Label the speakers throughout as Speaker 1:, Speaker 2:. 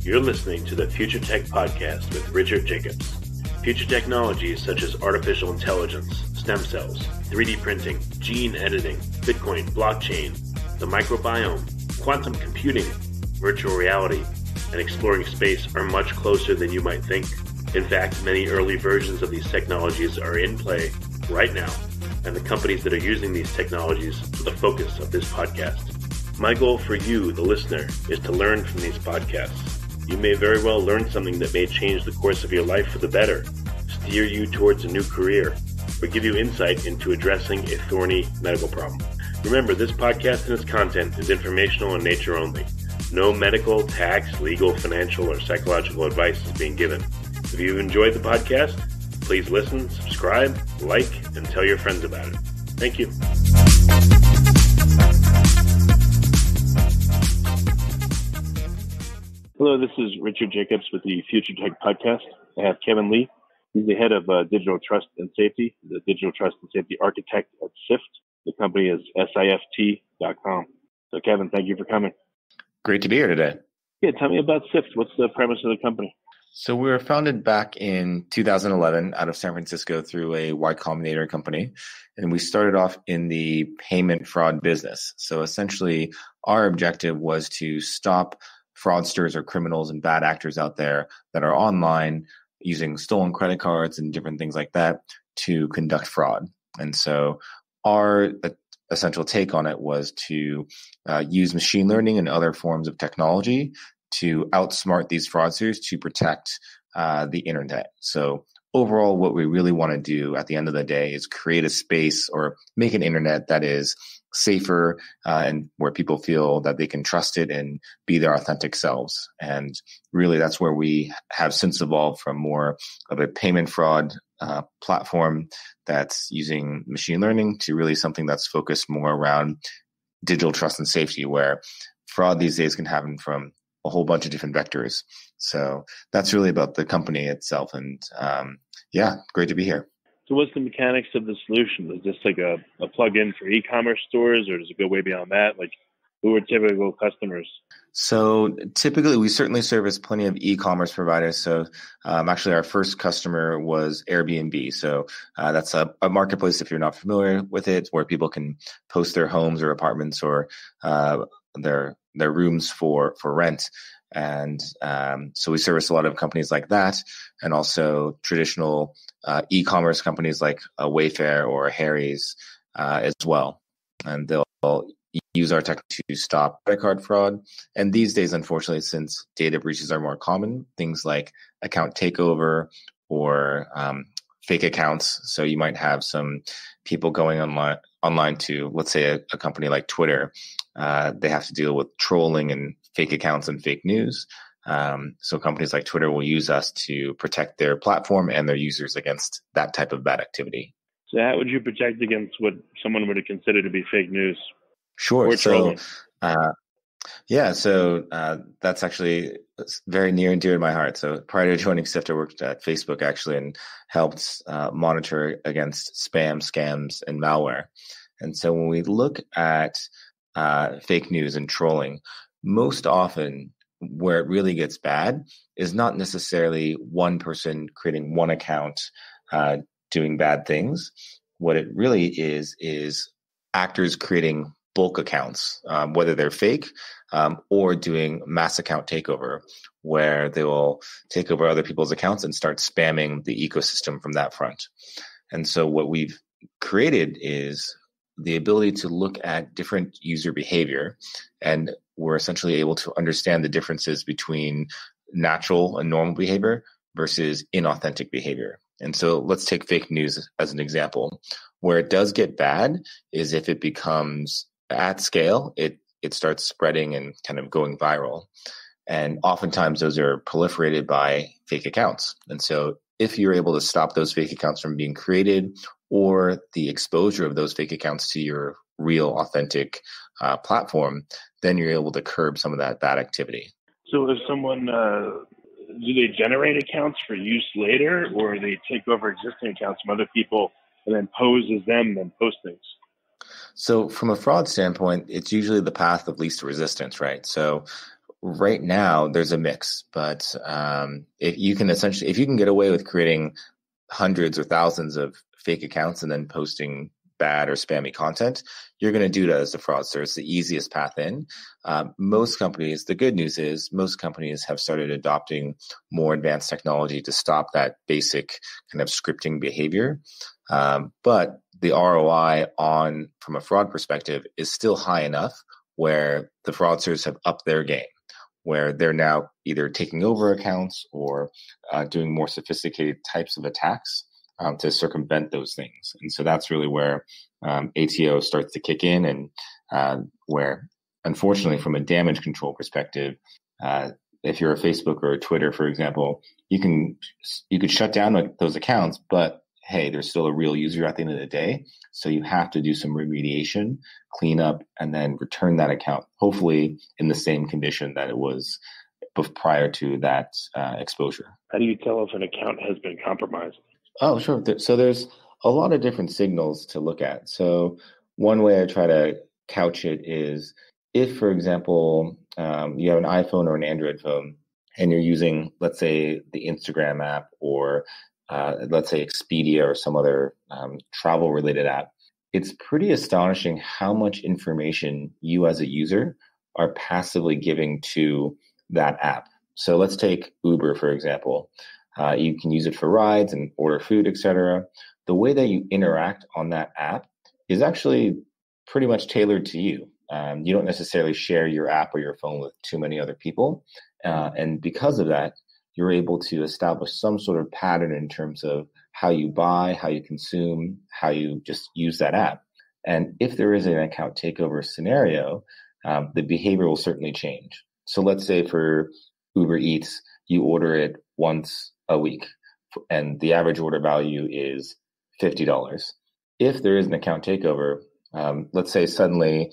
Speaker 1: You're listening to the Future Tech Podcast with Richard Jacobs. Future technologies such as artificial intelligence, stem cells, 3D printing, gene editing, Bitcoin, blockchain, the microbiome, quantum computing, virtual reality, and exploring space are much closer than you might think. In fact, many early versions of these technologies are in play right now, and the companies that are using these technologies are the focus of this podcast. My goal for you, the listener, is to learn from these podcasts. You may very well learn something that may change the course of your life for the better, steer you towards a new career, or give you insight into addressing a thorny medical problem. Remember, this podcast and its content is informational in nature only. No medical, tax, legal, financial, or psychological advice is being given. If you've enjoyed the podcast, please listen, subscribe, like, and tell your friends about it. Thank you. Hello, this is Richard Jacobs with the Future Tech Podcast. I have Kevin Lee. He's the head of Digital Trust and Safety, the Digital Trust and Safety Architect at Sift. The company is sift.com. So, Kevin, thank you for coming.
Speaker 2: Great to be here today.
Speaker 1: Yeah, tell me about Sift. What's the premise of the company?
Speaker 2: So we were founded back in 2011 out of San Francisco through a Y Combinator company. And we started off in the payment fraud business. So essentially, our objective was to stop fraudsters or criminals and bad actors out there that are online using stolen credit cards and different things like that to conduct fraud. And so our essential take on it was to use machine learning and other forms of technology to outsmart these fraudsters to protect the internet. So overall, what we really want to do at the end of the day is create a space or make an internet that is safer and where people feel that they can trust it and be their authentic selves. And really, that's where we have since evolved from more of a payment fraud platform that's using machine learning to really something that's focused more around digital trust and safety, where fraud these days can happen from a whole bunch of different vectors. So that's really about the company itself. And great to be here.
Speaker 1: So what's the mechanics of the solution? Is this like a plug-in for e-commerce stores, or does it go way beyond that? Like, who are typical customers?
Speaker 2: So typically, we certainly service plenty of e-commerce providers. So actually, our first customer was Airbnb. So that's a marketplace, if you're not familiar with it, where people can post their homes or apartments or their rooms for rent. And so we service a lot of companies like that, and also traditional e-commerce companies like Wayfair or Harry's as well. And they'll use our tech to stop credit card fraud. And these days, unfortunately, since data breaches are more common, things like account takeover or fake accounts. So you might have some people going online to, let's say, a company like Twitter. They have to deal with trolling and fake accounts and fake news. So companies like Twitter will use us to protect their platform and their users against that type of bad activity.
Speaker 1: So how would you protect against what someone would consider to be fake news?
Speaker 2: Sure. So that's actually very near and dear to my heart. So prior to joining Sift, I worked at Facebook actually and helped monitor against spam, scams, and malware. And so when we look at fake news and trolling, most often where it really gets bad is not necessarily one person creating one account doing bad things. What it really is actors creating bulk accounts, whether they're fake or doing mass account takeover, where they will take over other people's accounts and start spamming the ecosystem from that front. And so what we've created is the ability to look at different user behavior, and we're essentially able to understand the differences between natural and normal behavior versus inauthentic behavior. And so let's take fake news as an example. Where it does get bad is if it becomes at scale, it starts spreading and kind of going viral. And oftentimes those are proliferated by fake accounts. And so if you're able to stop those fake accounts from being created or the exposure of those fake accounts to your real authentic platform, then you're able to curb some of that bad activity.
Speaker 1: So if someone, do they generate accounts for use later, or they take over existing accounts from other people and then pose as them and post things?
Speaker 2: So from a fraud standpoint, it's usually the path of least resistance, right? So right now there's a mix, but if you can get away with creating hundreds or thousands of fake accounts and then posting bad or spammy content, you're going to do that as a fraudster. It's the easiest path in. Most companies, the good news is most companies have started adopting more advanced technology to stop that basic kind of scripting behavior. But the ROI from a fraud perspective is still high enough where the fraudsters have upped their game, where they're now either taking over accounts or doing more sophisticated types of attacks to circumvent those things. And so that's really where ATO starts to kick in, and where, unfortunately, from a damage control perspective, if you're a Facebook or a Twitter, for example, you could shut down those accounts, but hey, there's still a real user at the end of the day. So you have to do some remediation, clean up, and then return that account, hopefully in the same condition that it was prior to that exposure.
Speaker 1: How do you tell if an account has been compromised?
Speaker 2: Oh, sure. So there's a lot of different signals to look at. So one way I try to couch it is if, for example, you have an iPhone or an Android phone and you're using, let's say, the Instagram app or let's say Expedia or some other travel-related app, it's pretty astonishing how much information you as a user are passively giving to that app. So let's take Uber, for example. You can use it for rides and order food, etc. The way that you interact on that app is actually pretty much tailored to you. You don't necessarily share your app or your phone with too many other people. And because of that, you're able to establish some sort of pattern in terms of how you buy, how you consume, how you just use that app. And if there is an account takeover scenario, the behavior will certainly change. So let's say for Uber Eats, you order it once a week and the average order value is $50. If there is an account takeover, let's say suddenly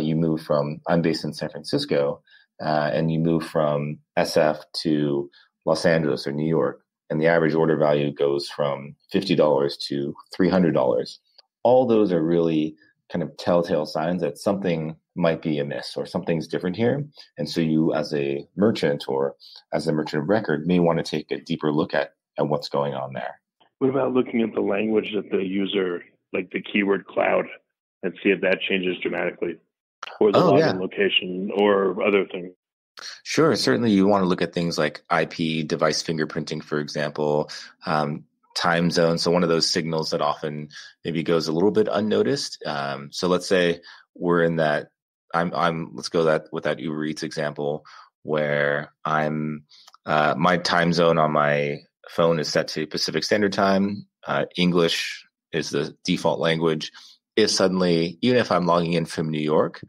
Speaker 2: you move from, I'm based in San Francisco, and you move from SF to Los Angeles or New York, and the average order value goes from $50 to $300. All those are really kind of telltale signs that something might be amiss or something's different here. And so you as a merchant or as a merchant of record may want to take a deeper look at what's going on there.
Speaker 1: What about looking at the language that the user, like the keyword cloud, and see if that changes dramatically, or the login location or other things?
Speaker 2: Sure. Certainly you want to look at things like IP, device fingerprinting, for example, time zone. So one of those signals that often maybe goes a little bit unnoticed. So let's say we're in that, let's go with that Uber Eats example where my time zone on my phone is set to Pacific Standard Time. English is the default language. If suddenly, even if I'm logging in from New York,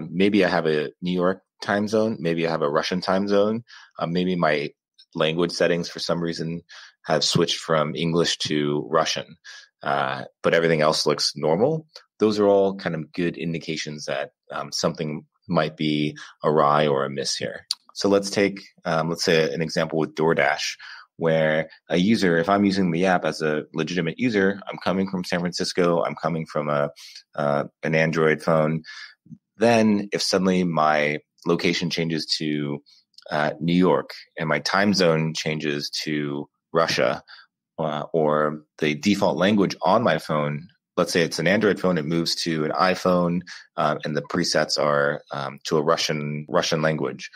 Speaker 2: maybe I have a New York time zone, maybe I have a Russian time zone, maybe my language settings for some reason have switched from English to Russian, but everything else looks normal. Those are all kind of good indications that something might be awry or amiss here. So let's say an example with DoorDash, where a user, if I'm using the app as a legitimate user, I'm coming from San Francisco, I'm coming from an Android phone. Then if suddenly my location changes to New York and my time zone changes to Russia, or the default language on my phone, let's say it's an Android phone, it moves to an iPhone, and the presets are to a Russian language.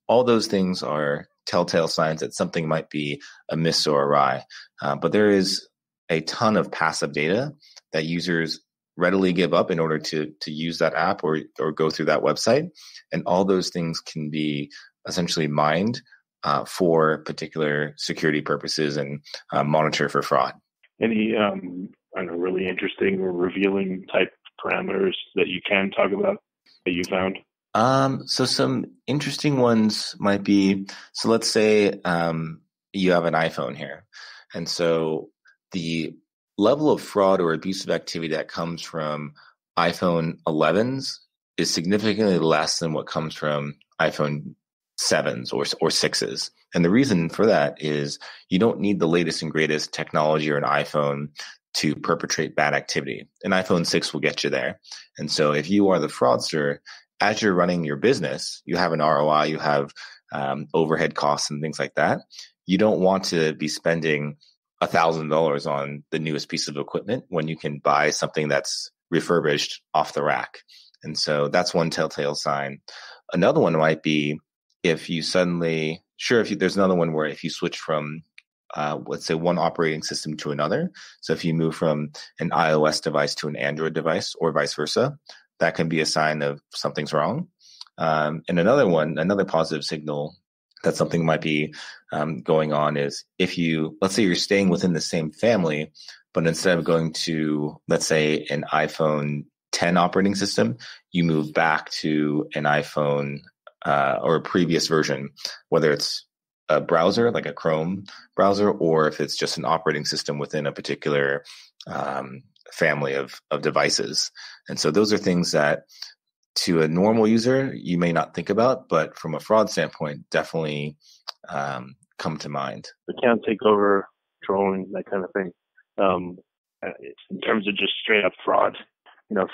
Speaker 2: All those things are telltale signs that something might be amiss or awry. But there is a ton of passive data that users readily give up in order to use that app or go through that website. And all those things can be essentially mined for particular security purposes and monitor for fraud.
Speaker 1: Any really interesting or revealing type parameters that you can talk about that you found?
Speaker 2: So some interesting ones might be, so let's say you have an iPhone here. And so the level of fraud or abusive activity that comes from iPhone 11s is significantly less than what comes from iPhone 7s or 6s. And the reason for that is you don't need the latest and greatest technology or an iPhone to perpetrate bad activity. An iPhone 6 will get you there. And so if you are the fraudster, as you're running your business, you have an ROI, you have overhead costs and things like that. You don't want to be spending $1,000 on the newest piece of equipment when you can buy something that's refurbished off the rack. And so that's one telltale sign. Another one might be if you suddenly, there's another one where if you switch from, let's say, one operating system to another. So if you move from an iOS device to an Android device or vice versa, that can be a sign of something's wrong. And another positive signal that something might be going on is if let's say you're staying within the same family, but instead of going to, let's say, an iPhone 10 operating system, you move back to an iPhone or a previous version, whether it's a browser like a Chrome browser, or if it's just an operating system within a particular family of devices. And so those are things that to a normal user, you may not think about, but from a fraud standpoint, definitely come to mind.
Speaker 1: Account takeover, trolling, that kind of thing. In terms of just straight up fraud,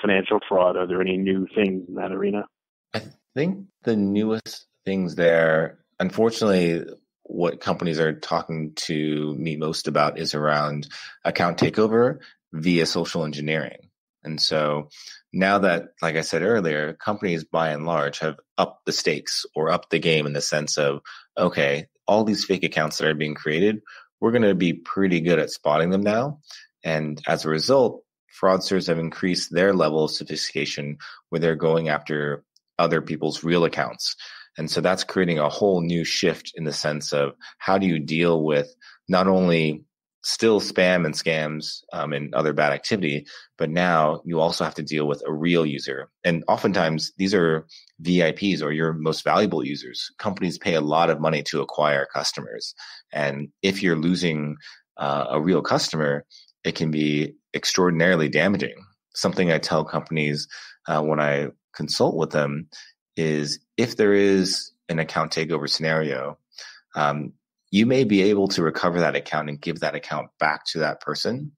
Speaker 1: financial fraud, are there any new things in that arena?
Speaker 2: I think the newest things there, unfortunately, what companies are talking to me most about is around account takeover via social engineering. And so now that, like I said earlier, companies by and large have upped the stakes or upped the game in the sense of, okay, all these fake accounts that are being created, we're going to be pretty good at spotting them now. And as a result, fraudsters have increased their level of sophistication where they're going after other people's real accounts. And so that's creating a whole new shift in the sense of how do you deal with not only still spam and scams and other bad activity, but now you also have to deal with a real user. And oftentimes these are VIPs or your most valuable users. Companies pay a lot of money to acquire customers. And if you're losing a real customer, it can be extraordinarily damaging. Something I tell companies when I consult with them is if there is an account takeover scenario, you may be able to recover that account and give that account back to that person.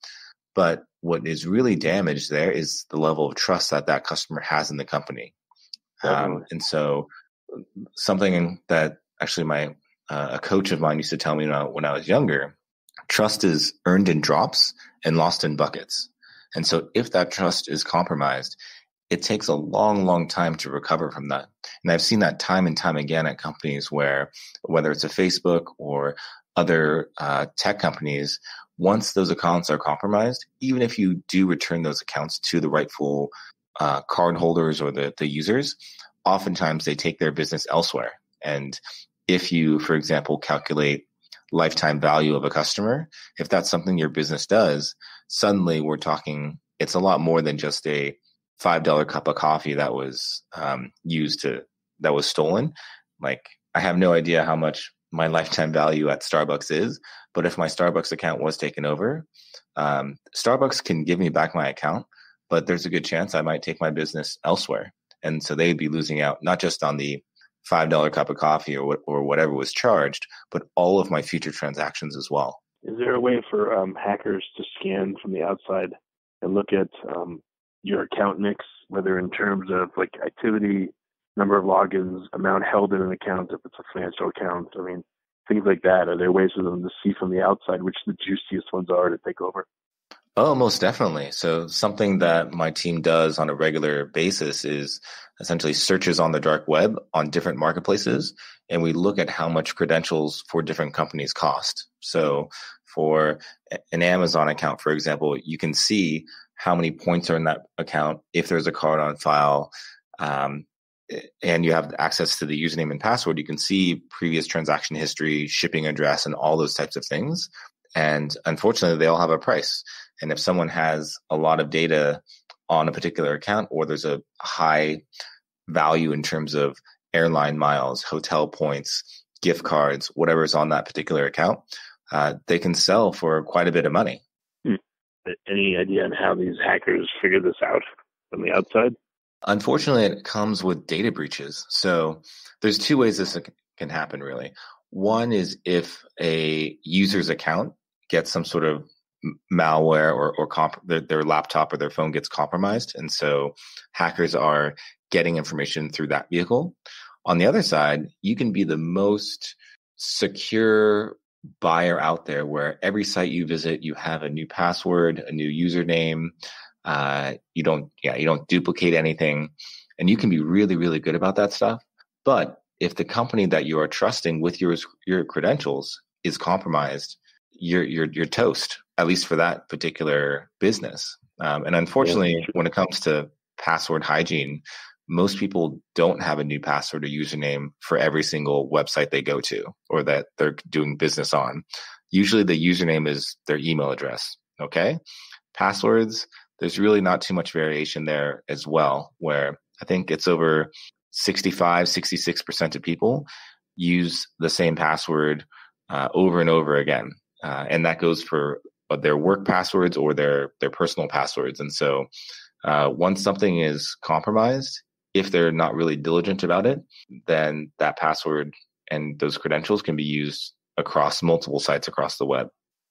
Speaker 2: But what is really damaged there is the level of trust that that customer has in the company. And so something that actually a coach of mine used to tell me when I was younger, trust is earned in drops and lost in buckets. And so if that trust is compromised, it takes a long, long time to recover from that. And I've seen that time and time again at companies where, whether it's a Facebook or other tech companies, once those accounts are compromised, even if you do return those accounts to the rightful card holders or the users, oftentimes they take their business elsewhere. And if you, for example, calculate lifetime value of a customer, if that's something your business does, suddenly we're talking, it's a lot more than just a $5 cup of coffee that was that was stolen. Like, I have no idea how much my lifetime value at Starbucks is, but if my Starbucks account was taken over, Starbucks can give me back my account, but there's a good chance I might take my business elsewhere. And so they'd be losing out not just on the $5 cup of coffee or whatever was charged, but all of my future transactions as well.
Speaker 1: Is there a way for hackers to scan from the outside and look at your account mix, whether in terms of like activity, number of logins, amount held in an account, if it's a financial account? I mean, things like that. Are there ways for them to see from the outside which the juiciest ones are to take over?
Speaker 2: Oh, most definitely. So something that my team does on a regular basis is essentially searches on the dark web on different marketplaces, and we look at how much credentials for different companies cost. So for an Amazon account, for example, you can see how many points are in that account, if there's a card on file, and you have access to the username and password, you can see previous transaction history, shipping address, and all those types of things. And unfortunately, they all have a price. And if someone has a lot of data on a particular account, or there's a high value in terms of airline miles, hotel points, gift cards, whatever's on that particular account, they can sell for quite a bit of money.
Speaker 1: Any idea on how these hackers figure this out from the outside?
Speaker 2: Unfortunately, it comes with data breaches. So there's two ways this can happen, really. One is if a user's account gets some sort of malware or their laptop or their phone gets compromised. And so hackers are getting information through that vehicle. On the other side, you can be the most secure buyer out there where every site you visit, you have a new password, a new username. You don't duplicate anything, and you can be really, really good about that stuff. But if the company that you are trusting with your credentials is compromised, you're toast, at least for that particular business. And unfortunately, when it comes to password hygiene, most people don't have a new password or username for every single website they go to or that they're doing business on. Usually the username is their email address. Okay. Passwords, there's really not too much variation there as well, where I think it's over 66% of people use the same password over and over again. And that goes for their work passwords or their personal passwords. And so once something is compromised, if they're not really diligent about it, then that password and those credentials can be used across multiple sites across the web.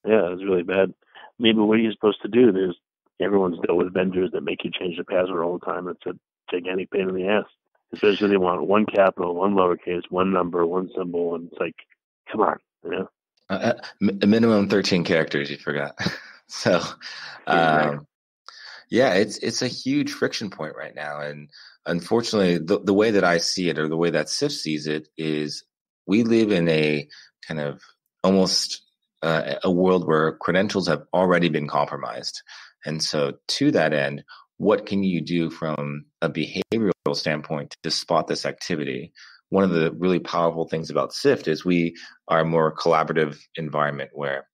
Speaker 1: Yeah, it's really bad. Maybe what are you supposed to do? Everyone's dealt with vendors that make you change the password all the time. It's a gigantic pain in the ass. Especially they want one capital, one lowercase, one number, one symbol, and it's like, come on,
Speaker 2: A minimum 13 characters, you forgot. So, yeah, it's a huge friction point right now. And unfortunately, the way that I see it, or the way that Sift sees it, is we live in a kind of almost a world where credentials have already been compromised. And so to that end, what can you do from a behavioral standpoint to spot this activity? One of the really powerful things about Sift is we are a more collaborative environment where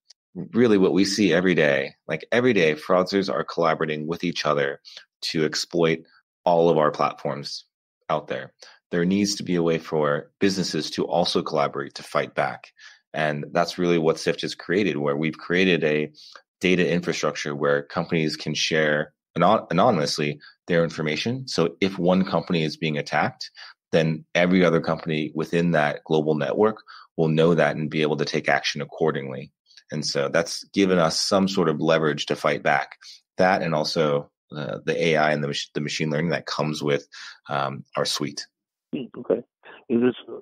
Speaker 2: really what we see every day, fraudsters are collaborating with each other to exploit all of our platforms out there. There needs to be a way for businesses to also collaborate to fight back. And that's really what Sift has created, where we've created a data infrastructure where companies can share anonymously their information. So if one company is being attacked, then every other company within that global network will know that and be able to take action accordingly. And so that's given us some sort of leverage to fight back. That and also the AI and the machine learning that comes with our suite.
Speaker 1: Okay.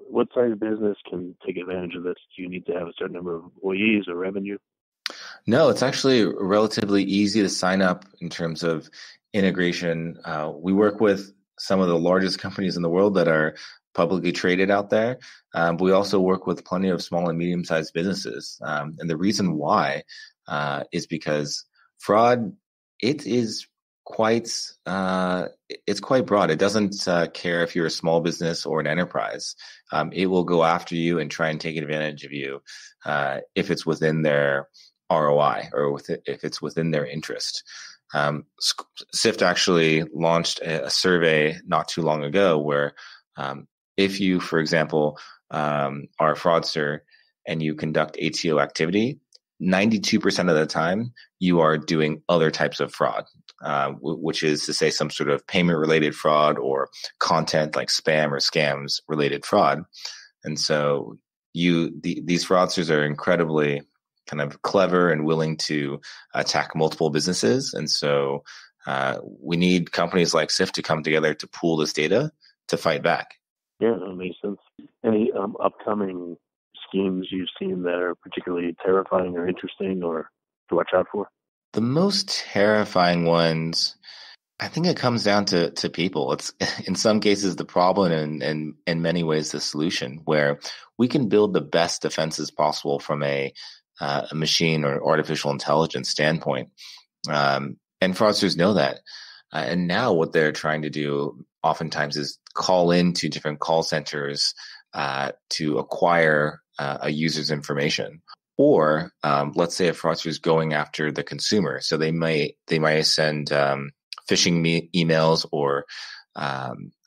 Speaker 1: What size business can take advantage of this? Do you need to have a certain number of employees or revenue?
Speaker 2: No, it's actually relatively easy to sign up in terms of integration. We work with some of the largest companies in the world that are publicly traded out there. But we also work with plenty of small and medium-sized businesses. And the reason why is because fraud, it's quite broad. It doesn't care if you're a small business or an enterprise. It will go after you and try and take advantage of you if it's within their ROI or if it's within their interest. Sift actually launched a survey not too long ago where if you, for example, are a fraudster and you conduct ATO activity, 92% of the time you are doing other types of fraud, which is to say some sort of payment-related fraud or content like spam or scams related fraud. And so these fraudsters are incredibly kind of clever and willing to attack multiple businesses. And so we need companies like Sift to come together to pool this data to fight back.
Speaker 1: Yeah, that makes sense. Any upcoming schemes you've seen that are particularly terrifying or interesting or to watch out for?
Speaker 2: The most terrifying ones, I think it comes down to people. It's in some cases the problem and in many ways the solution, where we can build the best defenses possible from a machine or artificial intelligence standpoint. And fraudsters know that. And now what they're trying to do oftentimes is call into different call centers to acquire a user's information. Or let's say a fraudster is going after the consumer. So they might send phishing emails or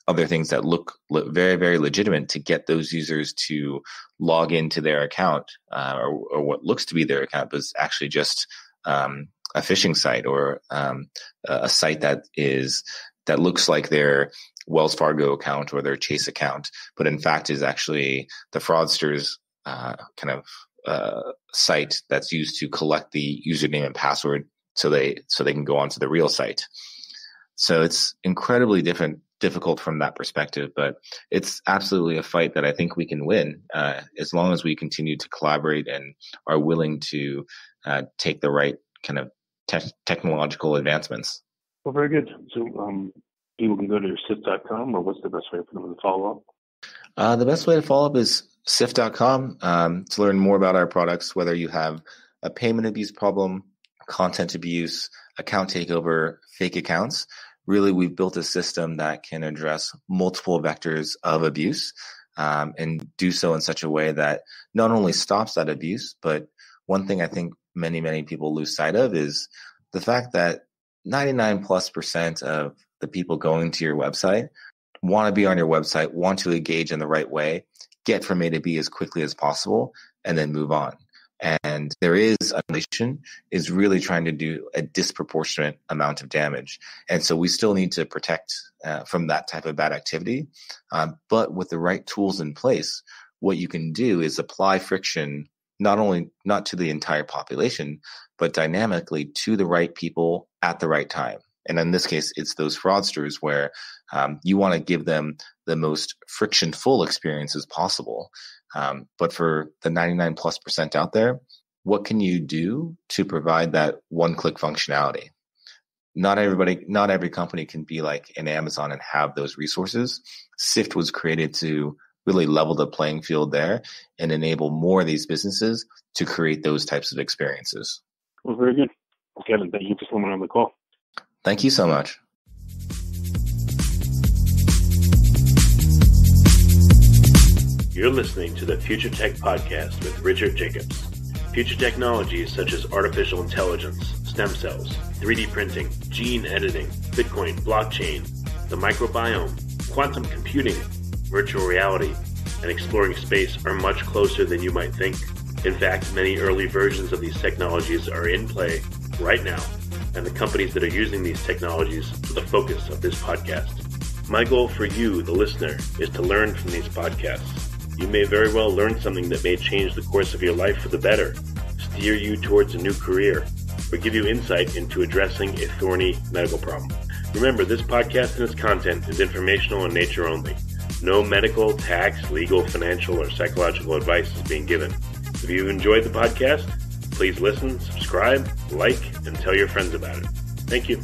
Speaker 2: other things that look very, very legitimate to get those users to log into their account or what looks to be their account, but is actually just a phishing site or a site that looks like their Wells Fargo account or their Chase account, but in fact is actually the fraudster's site that's used to collect the username and password so they can go onto the real site. So it's incredibly difficult from that perspective, but it's absolutely a fight that I think we can win as long as we continue to collaborate and are willing to take the right kind of technological advancements.
Speaker 1: Well, very good. So people can go to Sift.com, or what's the best way for them to follow
Speaker 2: up? The best way to follow up is Sift.com to learn more about our products, whether you have a payment abuse problem, content abuse, account takeover, fake accounts. Really, we've built a system that can address multiple vectors of abuse and do so in such a way that not only stops that abuse, but one thing I think many people lose sight of is the fact that 99+% of the people going to your website want to be on your website, want to engage in the right way, get from A to B as quickly as possible, and then move on. And there is a nation is really trying to do a disproportionate amount of damage. And so we still need to protect from that type of bad activity. But with the right tools in place, what you can do is apply friction, not to the entire population, but dynamically to the right people at the right time. And in this case, it's those fraudsters where you want to give them the most friction-full experiences possible. But for the 99+% out there, what can you do to provide that one-click functionality? Not every company can be like an Amazon and have those resources. Sift was created to really level the playing field there and enable more of these businesses to create those types of experiences.
Speaker 1: Well, very good. Kevin, thank you for coming on the call.
Speaker 2: Thank you so much.
Speaker 1: You're listening to the Future Tech Podcast with Richard Jacobs. Future technologies such as artificial intelligence, stem cells, 3D printing, gene editing, Bitcoin, blockchain, the microbiome, quantum computing, virtual reality, and exploring space are much closer than you might think. In fact, many early versions of these technologies are in play right now, and the companies that are using these technologies are the focus of this podcast. My goal for you, the listener, is to learn from these podcasts. You may very well learn something that may change the course of your life for the better, steer you towards a new career, or give you insight into addressing a thorny medical problem. Remember, this podcast and its content is informational in nature only. No medical, tax, legal, financial, or psychological advice is being given. If you enjoyed the podcast, please listen, subscribe, like, and tell your friends about it. Thank you.